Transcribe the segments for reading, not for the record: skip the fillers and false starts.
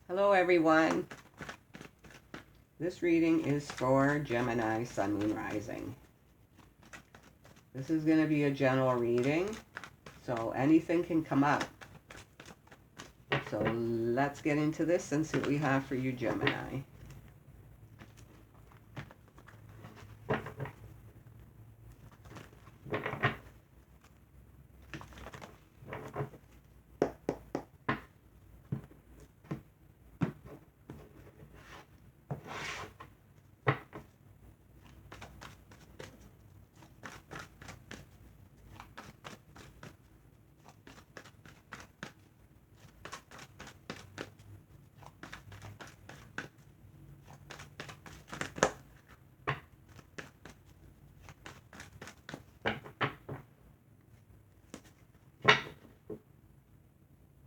Hello everyone. This reading is for Gemini, Sun, Moon, Rising. This is going to be a general reading, so anything can come up. So let's get into this and see what we have for you, Gemini.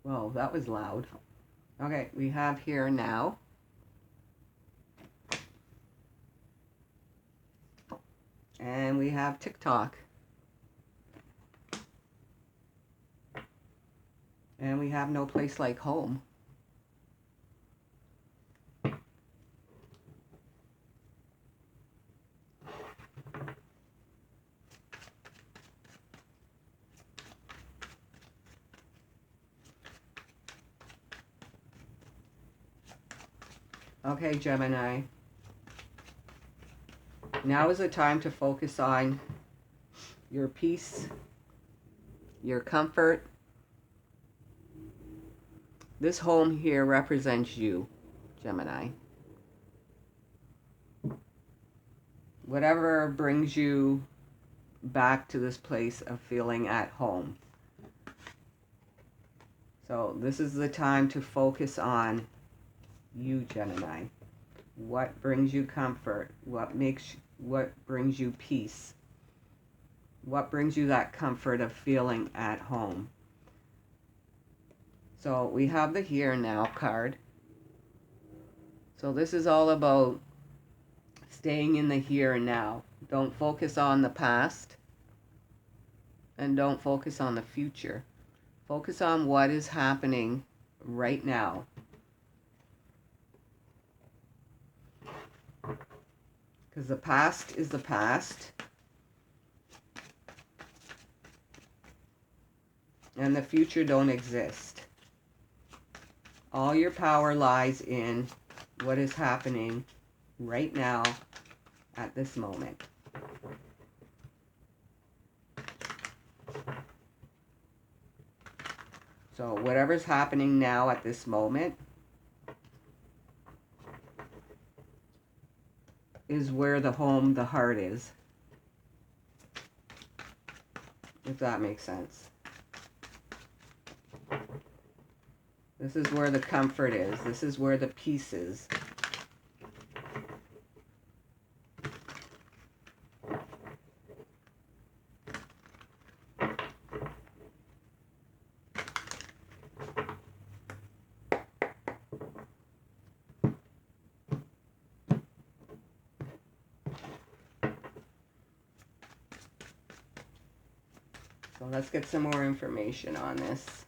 Whoa, that was loud. Okay, we have here now. And we have TikTok. And we have no place like home. Okay, Gemini. Now is the time to focus on your peace, your comfort. This home here represents you, Gemini. Whatever brings you back to this place of feeling at home. So this is the time to focus on you, Gemini. What brings you comfort? What brings you peace? What brings you that comfort of feeling at home? So we have the Here and Now card. So this is all about staying in the here and now. Don't focus on the past and don't focus on the future. Focus on what is happening right now. Because the past is the past. And the future don't exist. All your power lies in what is happening right now at this moment. So whatever's happening now at this moment is where the home, the heart is. If that makes sense. This is where the comfort is. This is where the peace is. So let's get some more information on this.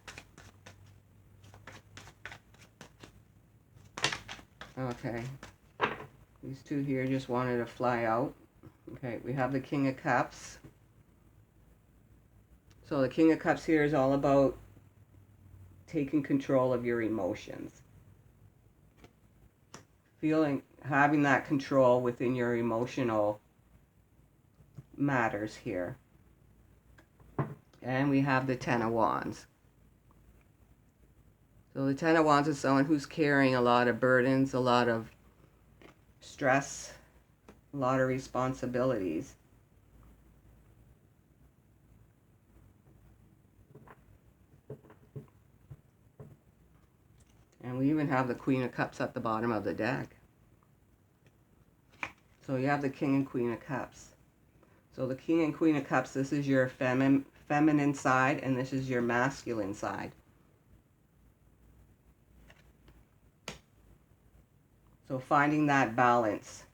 Okay. These two here just wanted to fly out. Okay, we have the King of Cups. So the King of Cups here is all about taking control of your emotions. Having that control within your emotional matters here. And we have the Ten of Wands. So the Ten of Wands is someone who's carrying a lot of burdens, a lot of stress, a lot of responsibilities. And we even have the Queen of Cups at the bottom of the deck. So you have the King and Queen of Cups. So the King and Queen of Cups, this is your feminine side, and this is your masculine side. So finding that balance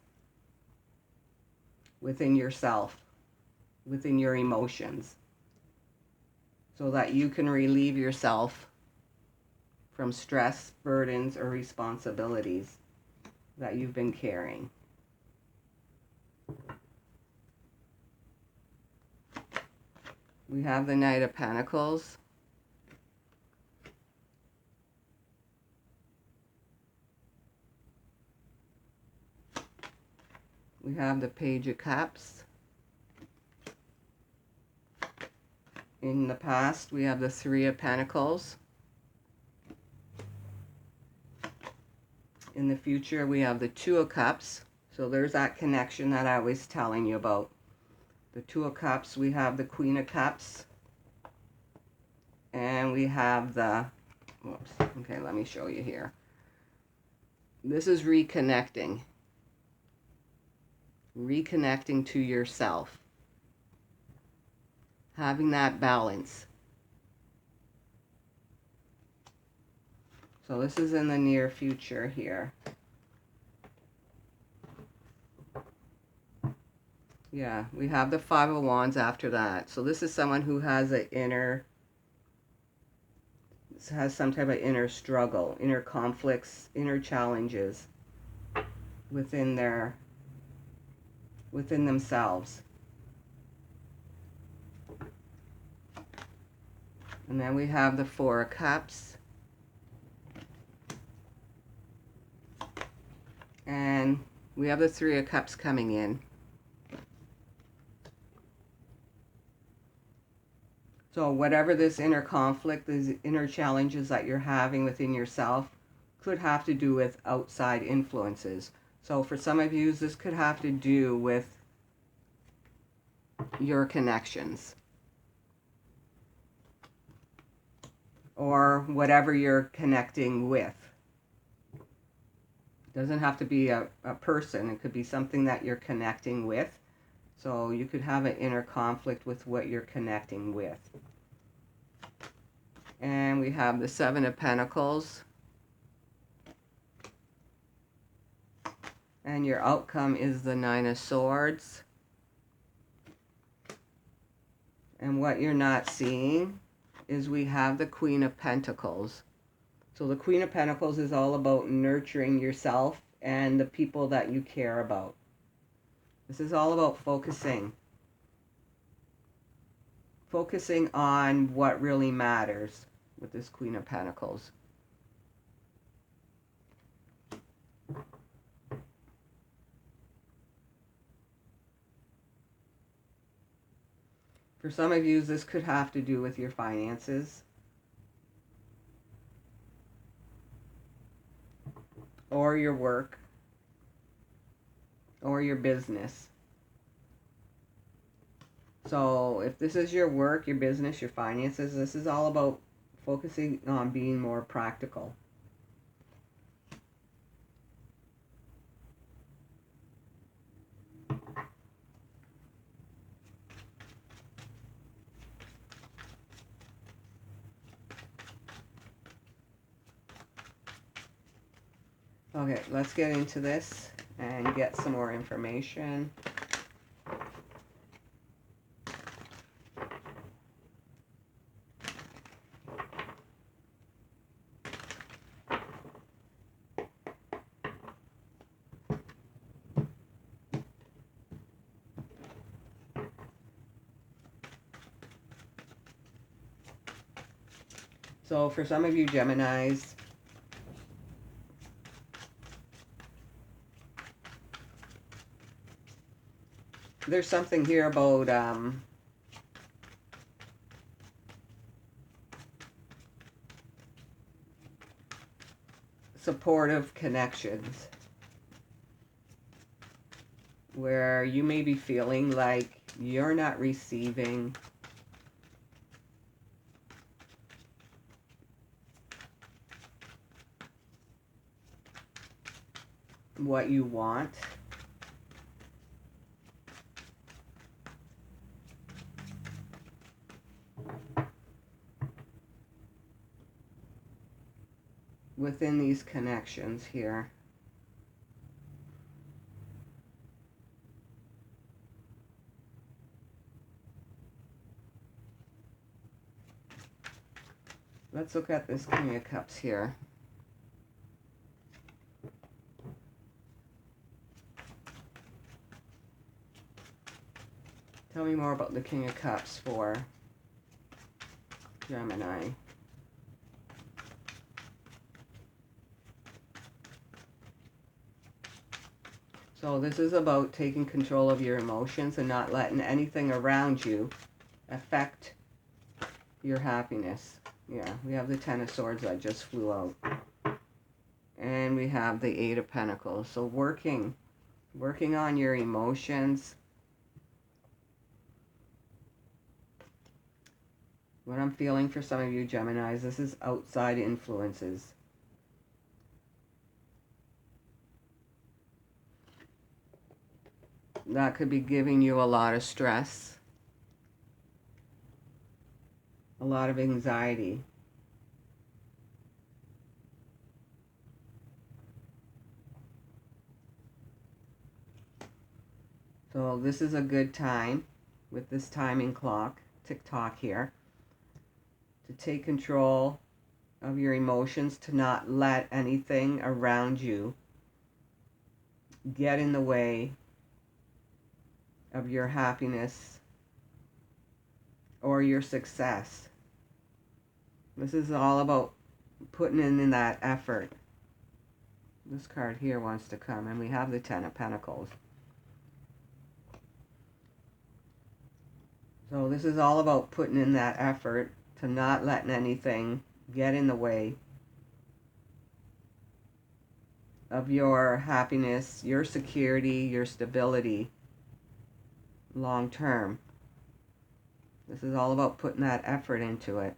within yourself, within your emotions, so that you can relieve yourself from stress, burdens, or responsibilities that you've been carrying. We have the Knight of Pentacles. We have the Page of Cups. In the past, we have the Three of Pentacles. In the future, we have the Two of Cups. So there's that connection that I was telling you about. The Two of Cups, we have the Queen of Cups. And we have the, whoops, okay, let me show you here. This is reconnecting. Reconnecting to yourself. Having that balance. So this is in the near future here. Yeah, we have the Five of Wands after that. So this is someone who has some type of inner struggle, inner conflicts, inner challenges within themselves. And then we have the Four of Cups. And we have the Three of Cups coming in. So whatever this inner conflict, these inner challenges that you're having within yourself could have to do with outside influences. So for some of you, this could have to do with your connections. Or whatever you're connecting with. It doesn't have to be a person. It could be something that you're connecting with. So you could have an inner conflict with what you're connecting with. And we have the Seven of Pentacles. And your outcome is the Nine of Swords. And what you're not seeing is we have the Queen of Pentacles. So the Queen of Pentacles is all about nurturing yourself and the people that you care about. This is all about focusing on what really matters with this Queen of Pentacles. For some of you, this could have to do with your finances. Or your work. Or your business. So if this is your work, your business, your finances, this is all about focusing on being more practical. Okay, let's get into this and get some more information. So for some of you Geminis, there's something here about supportive connections, where you may be feeling like you're not receiving what you want. Within these connections here. Let's look at this King of Cups here. Tell me more about the King of Cups for Gemini. So this is about taking control of your emotions and not letting anything around you affect your happiness. Yeah, we have the Ten of Swords that just flew out. And we have the Eight of Pentacles. So working on your emotions. What I'm feeling for some of you Geminis, this is outside influences. That could be giving you a lot of stress, a lot of anxiety. So this is a good time with this timing clock, tick-tock here, to take control of your emotions, to not let anything around you get in the way of your happiness or your success. This is all about putting in that effort. This card here wants to come, and we have the Ten of Pentacles. So this is all about putting in that effort to not letting anything get in the way of your happiness, your security, your stability long term. This is all about putting that effort into it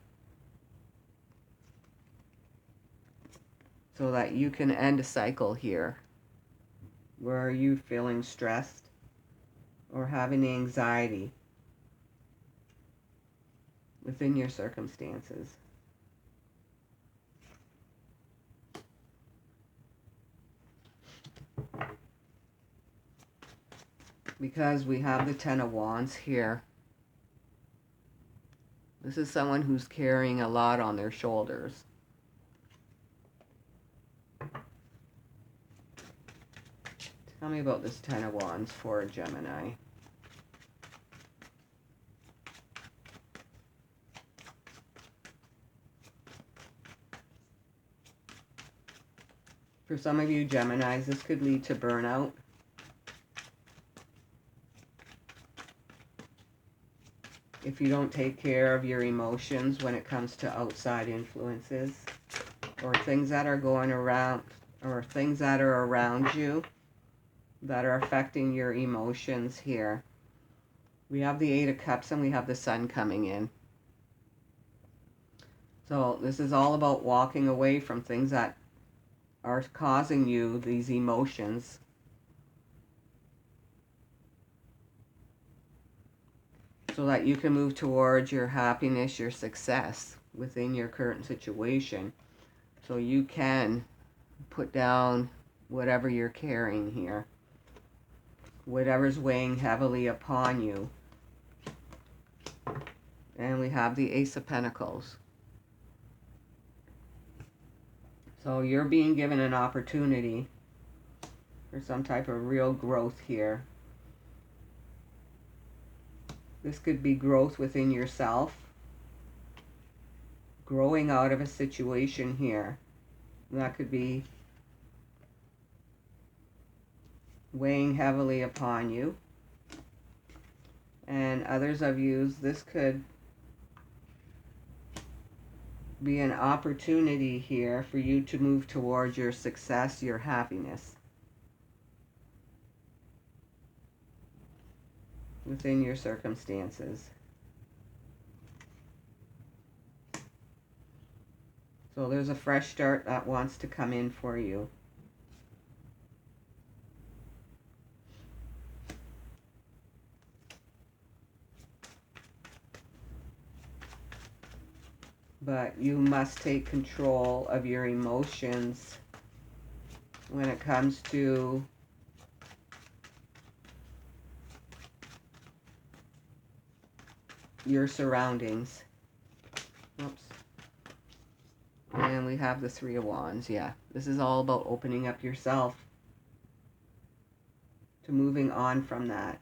so that you can end a cycle here where you're feeling stressed or having anxiety within your circumstances. Because we have the Ten of Wands here. This is someone who's carrying a lot on their shoulders. Tell me about this Ten of Wands for a Gemini. For some of you Geminis, this could lead to burnout. If you don't take care of your emotions when it comes to outside influences or things that are going around or things that are around you that are affecting your emotions here. We have the Eight of Cups and we have the Sun coming in. So this is all about walking away from things that are causing you these emotions. So that you can move towards your happiness, your success within your current situation. So you can put down whatever you're carrying here. Whatever's weighing heavily upon you. And we have the Ace of Pentacles. So you're being given an opportunity for some type of real growth here. This could be growth within yourself. Growing out of a situation here. That could be weighing heavily upon you. And others of you, this could be an opportunity here for you to move towards your success, your happiness within your circumstances. So there's a fresh start that wants to come in for you. But you must take control of your emotions when it comes to your surroundings. Oops. And we have the Three of Wands. Yeah, this is all about opening up yourself to moving on from that.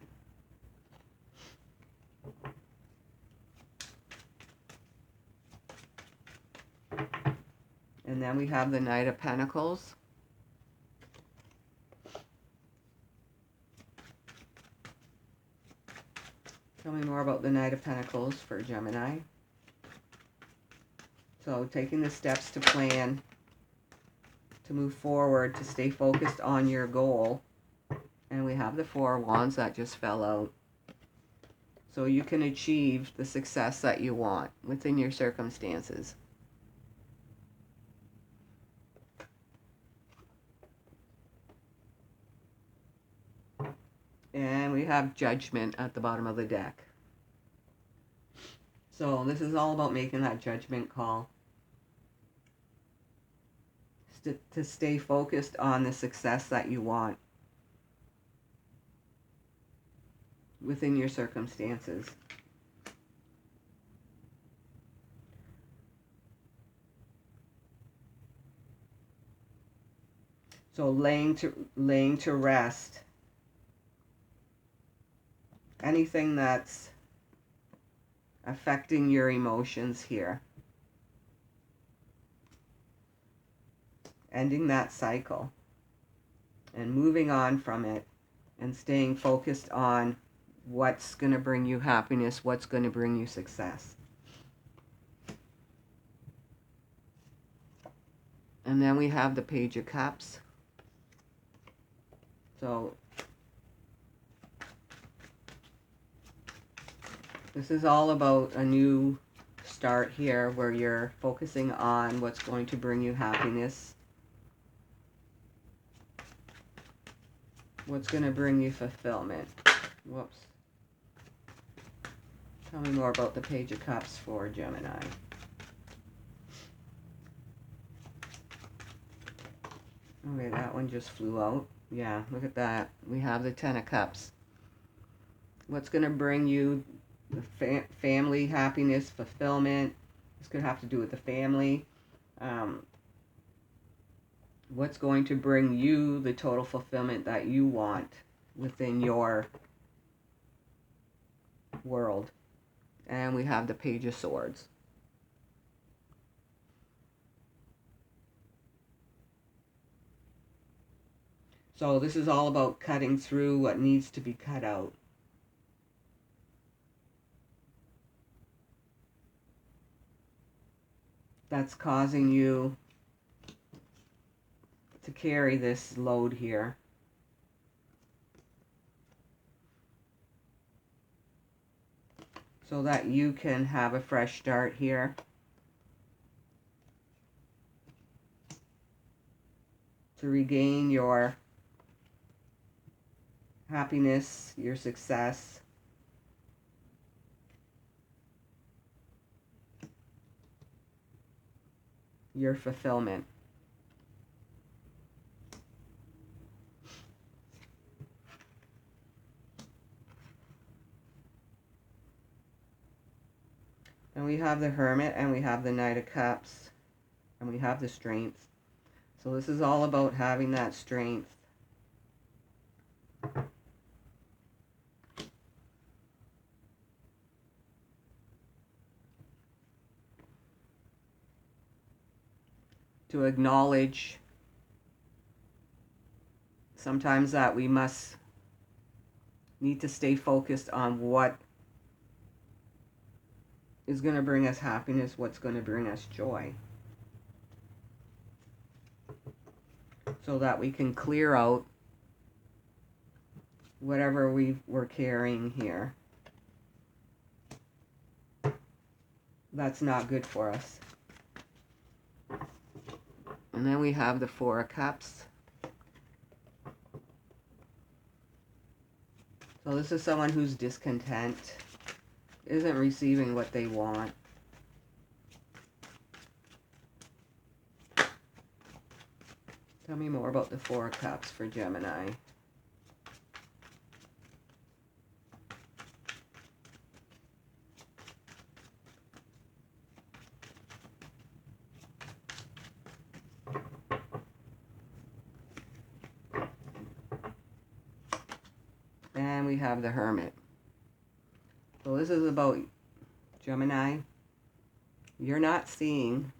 And then we have the Knight of Pentacles. Tell me more about the Knight of Pentacles for Gemini. So taking the steps to plan, to move forward, to stay focused on your goal. And we have the Four of Wands that just fell out. So you can achieve the success that you want within your circumstances. And we have Judgment at the bottom of the deck. So this is all about making that judgment call. To stay focused on the success that you want within your circumstances. So laying to rest anything that's affecting your emotions here. Ending that cycle and moving on from it and staying focused on what's going to bring you happiness, what's going to bring you success. And then we have the Page of Cups. So this is all about a new start here where you're focusing on what's going to bring you happiness, what's going to bring you fulfillment. Whoops. Tell me more about the Page of Cups for Gemini. Okay, that one just flew out. Yeah, look at that. We have the Ten of Cups. What's going to bring you the family happiness, fulfillment? This could have to do with the family. What's going to bring you the total fulfillment that you want within your world? And we have the Page of Swords. So this is all about cutting through what needs to be cut out. That's causing you to carry this load here. So that you can have a fresh start here. To regain your happiness, your success. Your fulfillment. And we have the Hermit, and we have the Knight of Cups, and we have the Strength. So this is all about having that strength. To acknowledge sometimes that we must need to stay focused on what is going to bring us happiness, what's going to bring us joy. So that we can clear out whatever we're carrying here. That's not good for us. And then we have the Four of Cups. So this is someone who's discontent, isn't receiving what they want. Tell me more about the Four of Cups for Gemini. we have the Hermit. So this is about Gemini. You're not seeing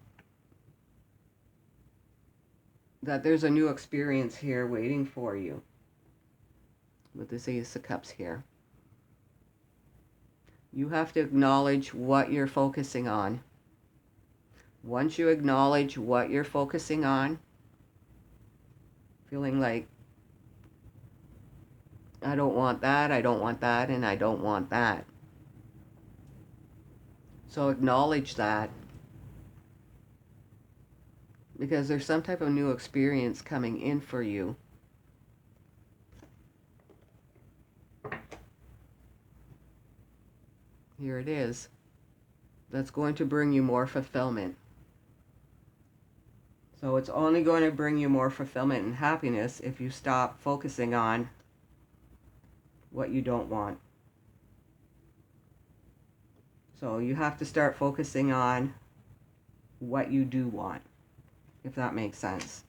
that there's a new experience here waiting for you with this Ace of Cups here. You have to acknowledge what you're focusing on. Once you acknowledge what you're focusing on, feeling like, I don't want that, I don't want that, and I don't want that. So acknowledge that, because there's some type of new experience coming in for you. Here it is. That's going to bring you more fulfillment. So it's only going to bring you more fulfillment and happiness if you stop focusing on what you don't want. So you have to start focusing on what you do want, if that makes sense.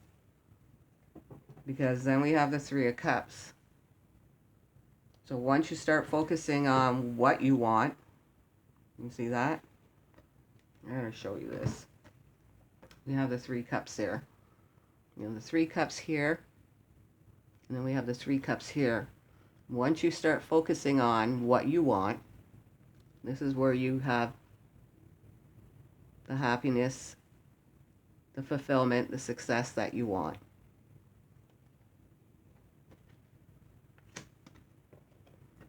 Because then we have the Three of Cups. So once you start focusing on what you want, you see that? I'm going to show you this. We have the Three Cups there. You know, the Three Cups here, and then we have the Three Cups here. Once you start focusing on what you want, this is where you have the happiness, the fulfillment, the success that you want.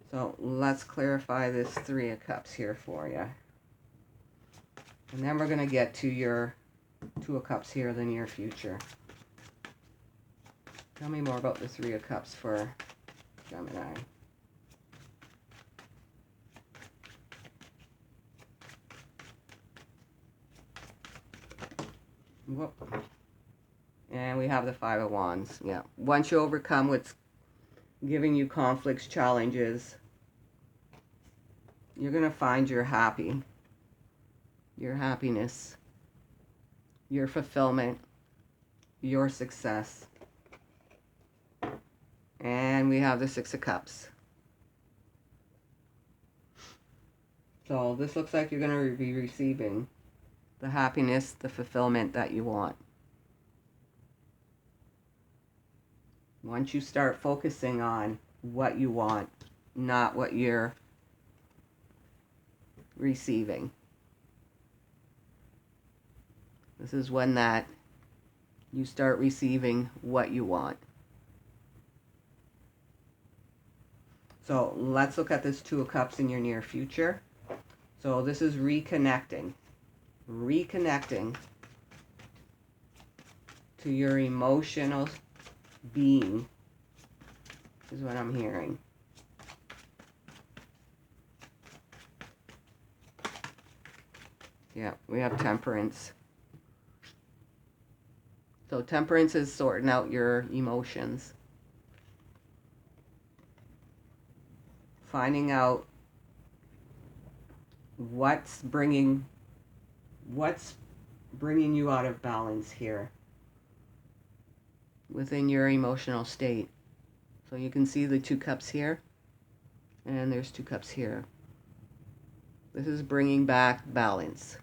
So let's clarify this Three of Cups here for you. And then we're going to get to your Two of Cups here, the near future. Tell me more about the Three of Cups for Gemini. Whoop. And we have the Five of Wands. Yeah. Once you overcome what's giving you conflicts, challenges, you're going to find your happiness, your fulfillment, your success. And we have the Six of Cups. So this looks like you're going to be receiving the happiness, the fulfillment that you want. Once you start focusing on what you want, not what you're receiving. This is when that you start receiving what you want. So let's look at this Two of Cups in your near future. So this is reconnecting. Reconnecting to your emotional being is what I'm hearing. Yeah, we have Temperance. So Temperance is sorting out your emotions. Finding out what's bringing you out of balance here within your emotional state. So you can see the Two Cups here, and there's Two Cups here. This is bringing back balance.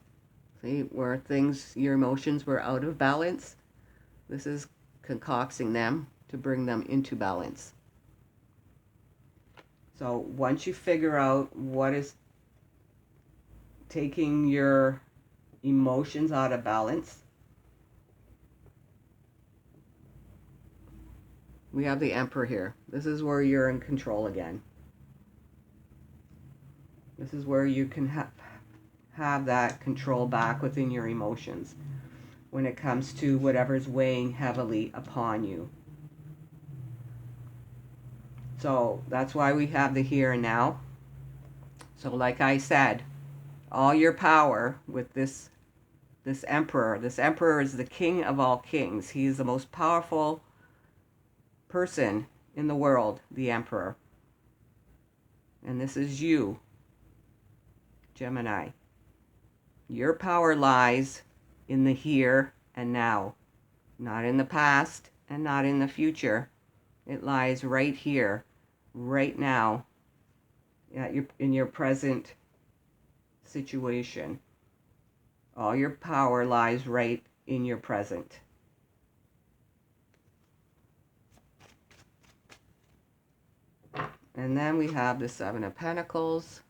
See, where your emotions were out of balance, this is concocting them to bring them into balance. So once you figure out what is taking your emotions out of balance, we have the Emperor here. This is where you're in control again. This is where you can have that control back within your emotions when it comes to whatever's weighing heavily upon you. So that's why we have the here and now. So like I said, all your power with this Emperor. This Emperor is the king of all kings. He is the most powerful person in the world, the Emperor. And this is you, Gemini. Your power lies in the here and now, not in the past and not in the future. It lies right here, right now, in your present situation. All your power lies right in your present. And then we have the Seven of Pentacles.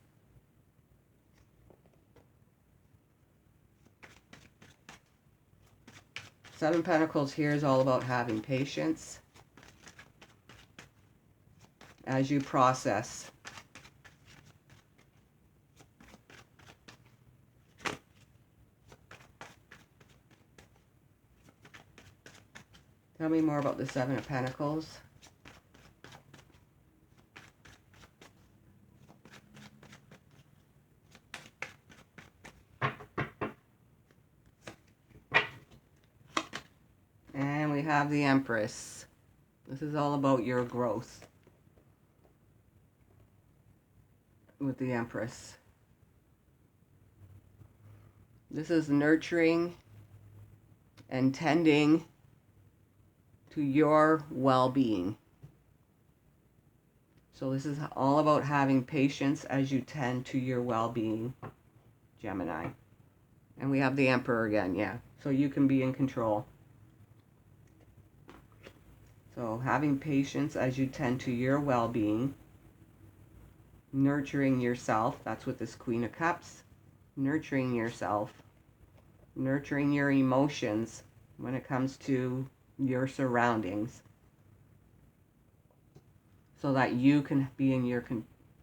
Seven of Pentacles here is all about having patience as you process. Tell me more about the Seven of Pentacles. And we have the Empress. This is all about your growth with the Empress. This is nurturing and tending to your well-being. So this is all about having patience as you tend to your well-being, Gemini. And we have the Emperor again, yeah. So you can be in control. So having patience as you tend to your well-being, nurturing yourself, that's what this Queen of Cups, nurturing yourself, nurturing your emotions when it comes to your surroundings, so that you can be in your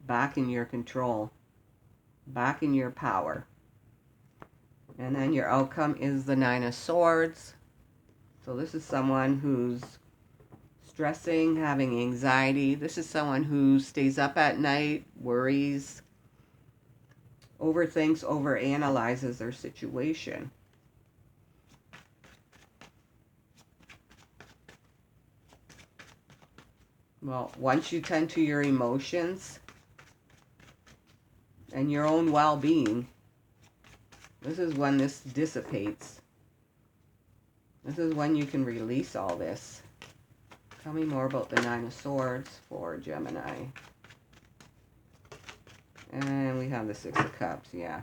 back in your control, back in your power. And then your outcome is the Nine of Swords. So this is someone who's stressing, having anxiety. This is someone who stays up at night, worries, overthinks, overanalyzes their situation. Well, once you tend to your emotions and your own well-being, this is when this dissipates. This is when you can release all this. Tell me more about the Nine of Swords for Gemini. And we have the Six of Cups, yeah.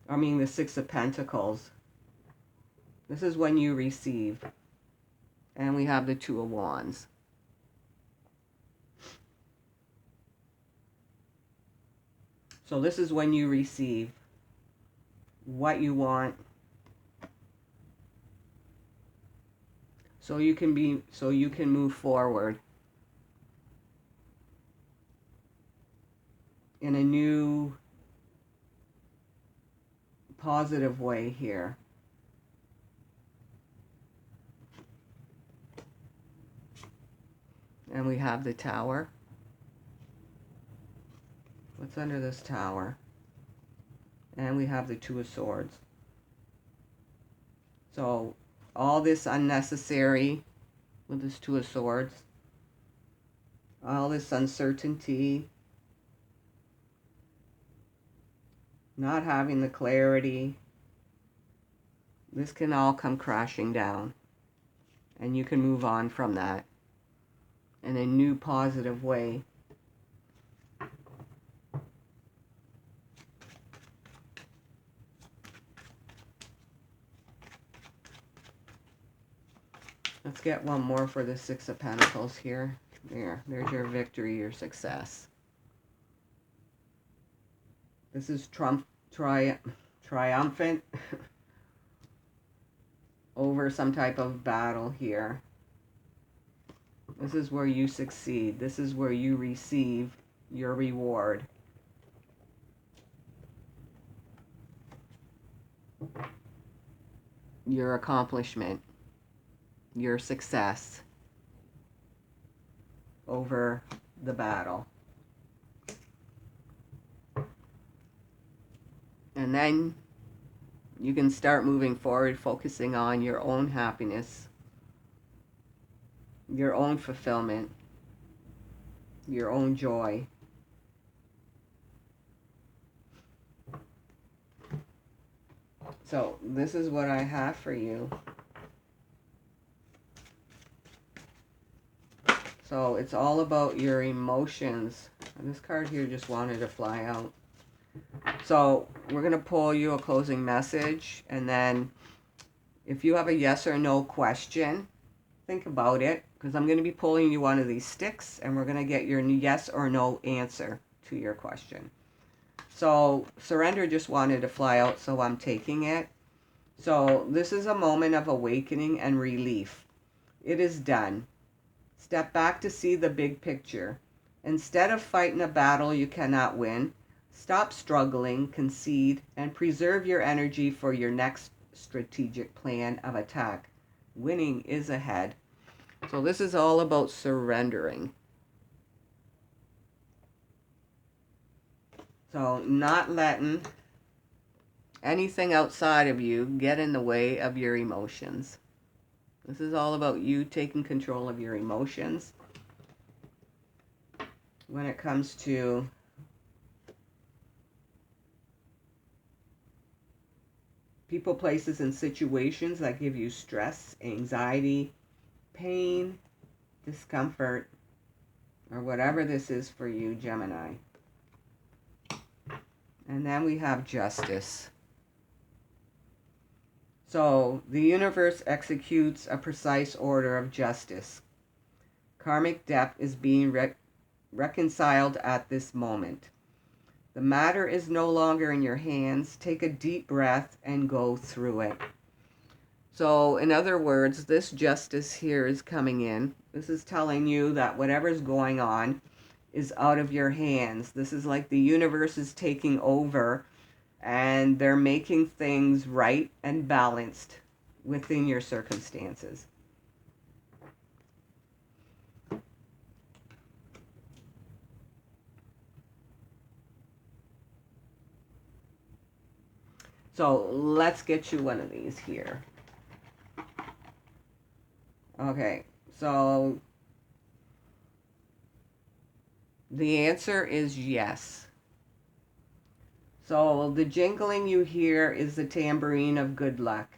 I mean the Six of Pentacles. This is when you receive. And we have the Two of Wands. So this is when you receive what you want. So you can move forward in a new positive way here. And we have the Tower. What's under this Tower? And we have the Two of Swords. So all this unnecessary with this Two of Swords, all this uncertainty, not having the clarity, this can all come crashing down. And you can move on from that in a new positive way. Let's get one more for the Six of Pentacles here. There's your victory, your success. This is triumphant over some type of battle here. This is where you succeed. This is where you receive your reward. Your accomplishment. Your success over the battle. And then you can start moving forward, focusing on your own happiness, your own fulfillment, your own joy. So this is what I have for you. So it's all about your emotions. And this card here just wanted to fly out. So we're going to pull you a closing message. And then if you have a yes or no question, think about it. Because I'm going to be pulling you one of these sticks. And we're going to get your yes or no answer to your question. So surrender just wanted to fly out, so I'm taking it. So this is a moment of awakening and relief. It is done. Step back to see the big picture. Instead of fighting a battle you cannot win, stop struggling, concede, and preserve your energy for your next strategic plan of attack. Winning is ahead. So this is all about surrendering. So not letting anything outside of you get in the way of your emotions. This is all about you taking control of your emotions when it comes to people, places, and situations that give you stress, anxiety, pain, discomfort, or whatever this is for you, Gemini. And then we have justice. So the universe executes a precise order of justice. Karmic debt is being reconciled at this moment. The matter is no longer in your hands. Take a deep breath and go through it. So in other words, this justice here is coming in. This is telling you that whatever's going on is out of your hands. This is like the universe is taking over and they're making things right and balanced within your circumstances. So let's get you one of these here. Okay, so the answer is yes. So the jingling you hear is the tambourine of good luck.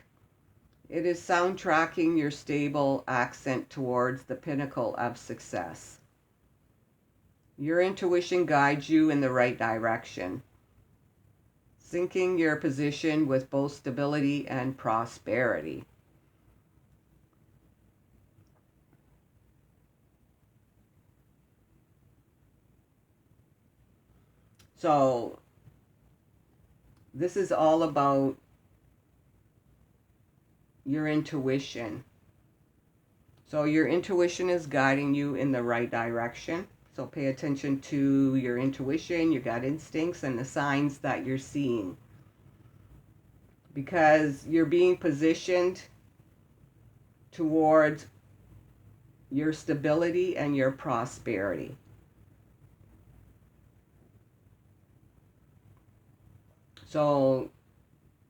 It is soundtracking your stable accent towards the pinnacle of success. Your intuition guides you in the right direction, syncing your position with both stability and prosperity. So this is all about your intuition. So your intuition is guiding you in the right direction. So pay attention to your intuition, your gut instincts, and the signs that you're seeing. Because you're being positioned towards your stability and your prosperity. So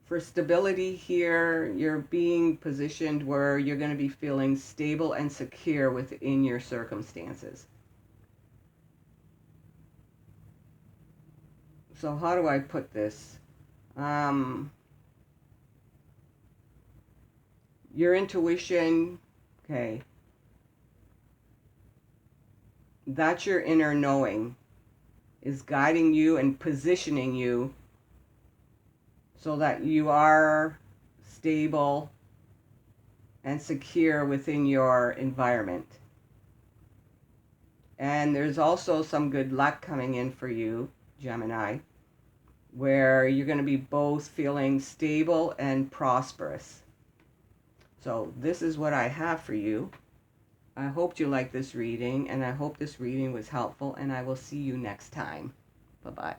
for stability here, you're being positioned where you're going to be feeling stable and secure within your circumstances. So how do I put this? Your intuition, okay, that's your inner knowing, is guiding you and positioning you so that you are stable and secure within your environment. And there's also some good luck coming in for you, Gemini, where you're going to be both feeling stable and prosperous. So this is what I have for you. I hope you like this reading, and I hope this reading was helpful, and I will see you next time. Bye-bye.